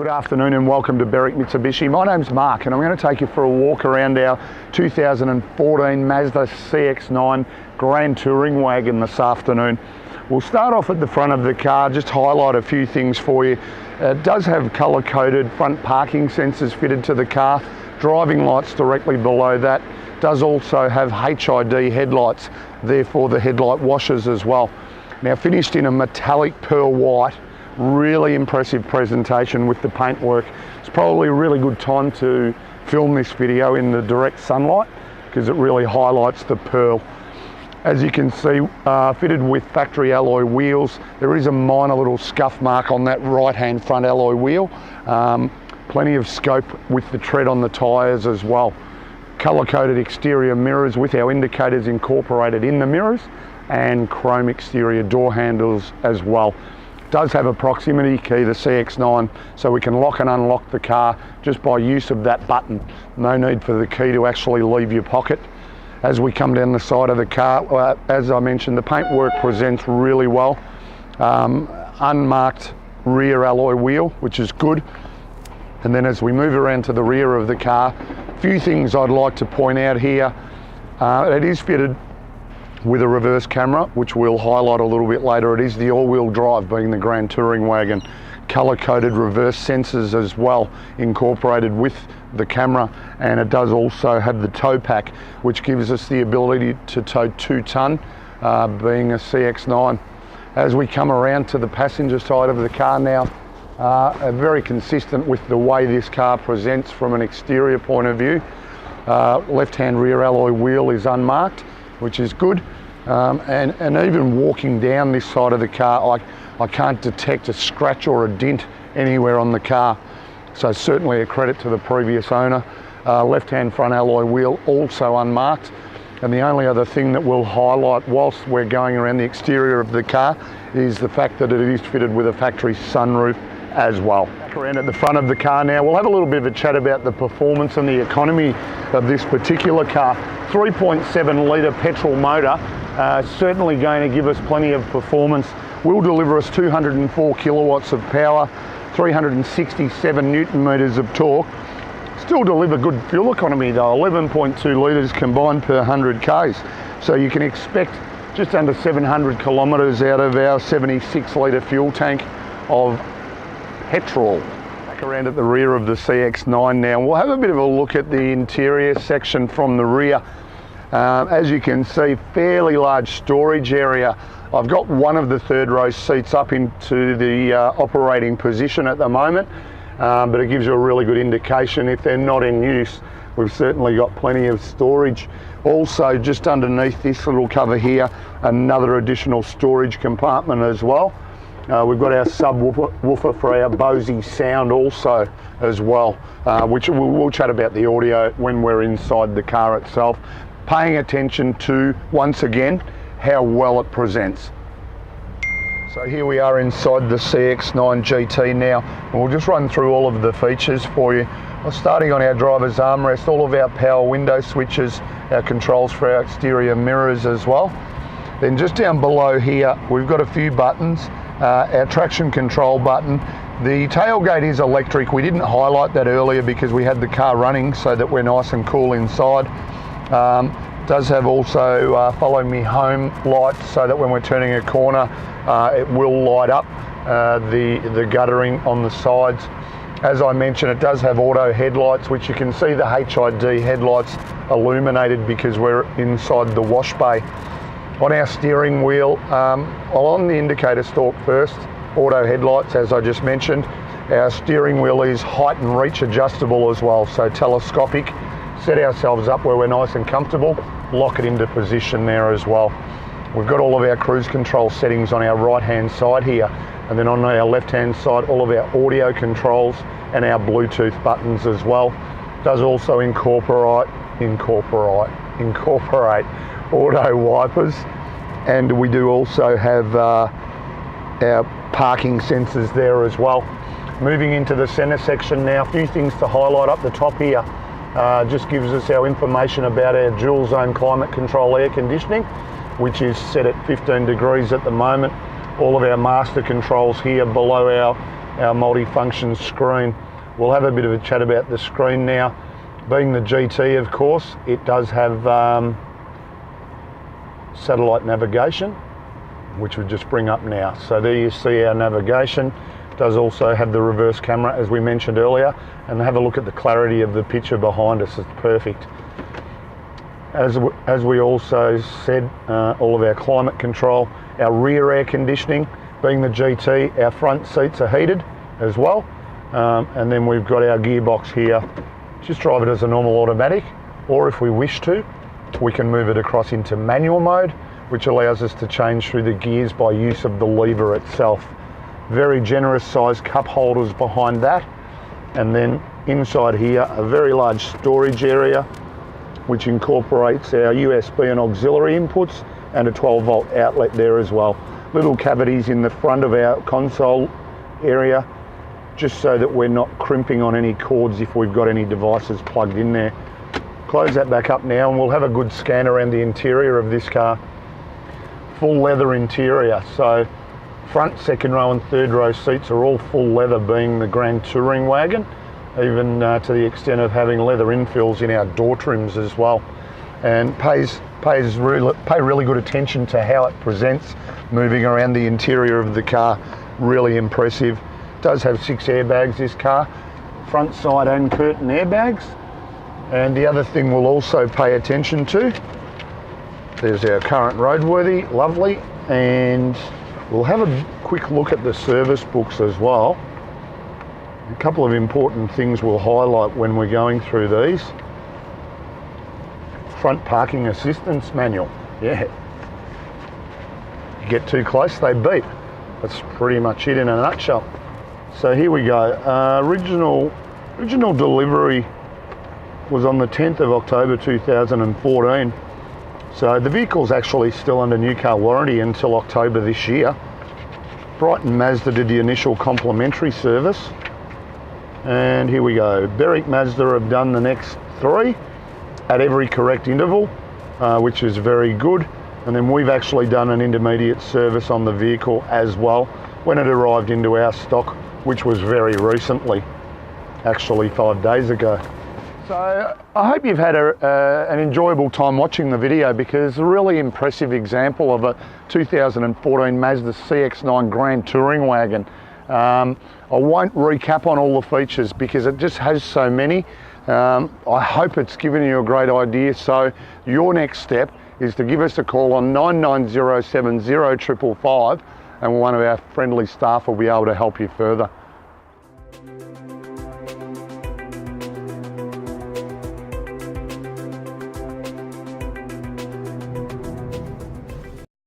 Good afternoon and welcome to Berwick Mitsubishi. My name's Mark and I'm going to take you for a walk around our 2014 Mazda CX-9 Grand Touring Wagon this afternoon. We'll start off at the front of the car, just highlight a few things for you. It does have colour-coded front parking sensors fitted to the car, driving lights directly below that. Does also have HID headlights, therefore the headlight washers as well. Now finished in a metallic pearl white. Really impressive presentation with the paintwork. It's probably a really good time to film this video in the direct sunlight because it really highlights the pearl. As you can see, fitted with factory alloy wheels. There is a minor little scuff mark on that right hand front alloy wheel. Plenty of scope with the tread on the tyres as well. Colour-coded exterior mirrors with our indicators incorporated in the mirrors and chrome exterior door handles as well. Does have a proximity key, the CX-9, so we can lock and unlock the car just by use of that button. No need for the key to actually leave your pocket. As we come down the side of the car, as I mentioned, the paintwork presents really well. Unmarked rear alloy wheel, which is good. And then as we move around to the rear of the car, a few things I'd like to point out here. It is fitted with a reverse camera, which we'll highlight a little bit later. It is the all-wheel drive, being the Grand Touring Wagon. Colour-coded reverse sensors as well, incorporated with the camera, and it does also have the tow pack, which gives us the ability to tow 2 tonne, being a CX-9. As we come around to the passenger side of the car now, very consistent with the way this car presents from an exterior point of view. Left-hand rear alloy wheel is unmarked, which is good. And even walking down this side of the car, I can't detect a scratch or a dent anywhere on the car. So certainly a credit to the previous owner. Left-hand front alloy wheel also unmarked. And the only other thing that we'll highlight whilst we're going around the exterior of the car is the fact that it is fitted with a factory sunroof as well. Back around at the front of the car now, we'll have a little bit of a chat about the performance and the economy of this particular car. 3.7 litre petrol motor, certainly going to give us plenty of performance. Will deliver us 204 kilowatts of power, 367 newton metres of torque. Still deliver good fuel economy though, 11.2 litres combined per 100 k's. So you can expect just under 700 kilometres out of our 76 litre fuel tank of petrol. Back around at the rear of the CX-9 now. We'll have a bit of a look at the interior section from the rear. As you can see, fairly large storage area. I've got one of the third row seats up into the operating position at the moment, but it gives you a really good indication if they're not in use. We've certainly got plenty of storage. Also, just underneath this little cover here, another additional storage compartment as well. We've got our subwoofer for our Bose sound also as well, which we'll chat about the audio when we're inside the car itself. Paying attention to, once again, how well it presents. So here we are inside the CX-9 GT now, and we'll just run through all of the features for you. Well, starting on our driver's armrest, all of our power window switches, our controls for our exterior mirrors as well. Then just down below here, we've got a few buttons. Our traction control button. The tailgate is electric. We didn't highlight that earlier because we had the car running so that we're nice and cool inside. Does have also follow me home lights so that when we're turning a corner it will light up the guttering on the sides. As I mentioned, it does have auto headlights, which you can see the HID headlights illuminated because we're inside the wash bay. On our steering wheel, on the indicator stalk first, auto headlights as I just mentioned. Our steering wheel is height and reach adjustable as well, so telescopic. Set ourselves up where we're nice and comfortable, lock it into position there as well. We've got all of our cruise control settings on our right hand side here, and then on our left hand side all of our audio controls and our Bluetooth buttons as well. Does also incorporate auto wipers, and we do also have our parking sensors there as well. Moving into the center section now, a few things to highlight up the top here. Just gives us our information about our dual zone climate control air conditioning, which is set at 15 degrees at the moment. All of our master controls here below our our multi-function screen. We'll have a bit of a chat about the screen now. Being the GT, of course, it does have satellite navigation, which we'll just bring up now. So there you see our navigation. It does also have the reverse camera, as we mentioned earlier, and have a look at the clarity of the picture behind us. It's perfect. As we also said, all of our climate control, our rear air conditioning. Being the GT, our front seats are heated as well. And then we've got our gearbox here. Just drive it as a normal automatic, or if we wish to, we can move it across into manual mode, which allows us to change through the gears by use of the lever itself. Very generous sized cup holders behind that. And then inside here, a very large storage area, which incorporates our USB and auxiliary inputs and a 12-volt outlet there as well. Little cavities in the front of our console area, just so that we're not crimping on any cords if we've got any devices plugged in there. Close that back up now and we'll have a good scan around the interior of this car. Full leather interior, so front, second row and third row seats are all full leather, being the Grand Touring wagon, even to the extent of having leather infills in our door trims as well. And pay really good attention to how it presents moving around the interior of the car. Really impressive. It does have 6 airbags, this car, front, side and curtain airbags. And the other thing we'll also pay attention to, there's our current roadworthy, lovely, and we'll have a quick look at the service books as well. A couple of important things we'll highlight when we're going through these. Front parking assistance manual, yeah. You get too close, they beep. That's pretty much it in a nutshell. So here we go. Original delivery was on the 10th of October 2014. So the vehicle's actually still under new car warranty until October this year. Brighton Mazda did the initial complimentary service. And here we go. Berwick Mazda have done the next 3 at every correct interval, which is very good. And then we've actually done an intermediate service on the vehicle as well when it arrived into our stock, which was very recently, actually 5 days ago. So I hope you've had an enjoyable time watching the video, because it's a really impressive example of a 2014 Mazda CX-9 Grand Touring wagon. I won't recap on all the features because it just has so many. I hope it's given you a great idea. So your next step is to give us a call on 99070 555 and one of our friendly staff will be able to help you further.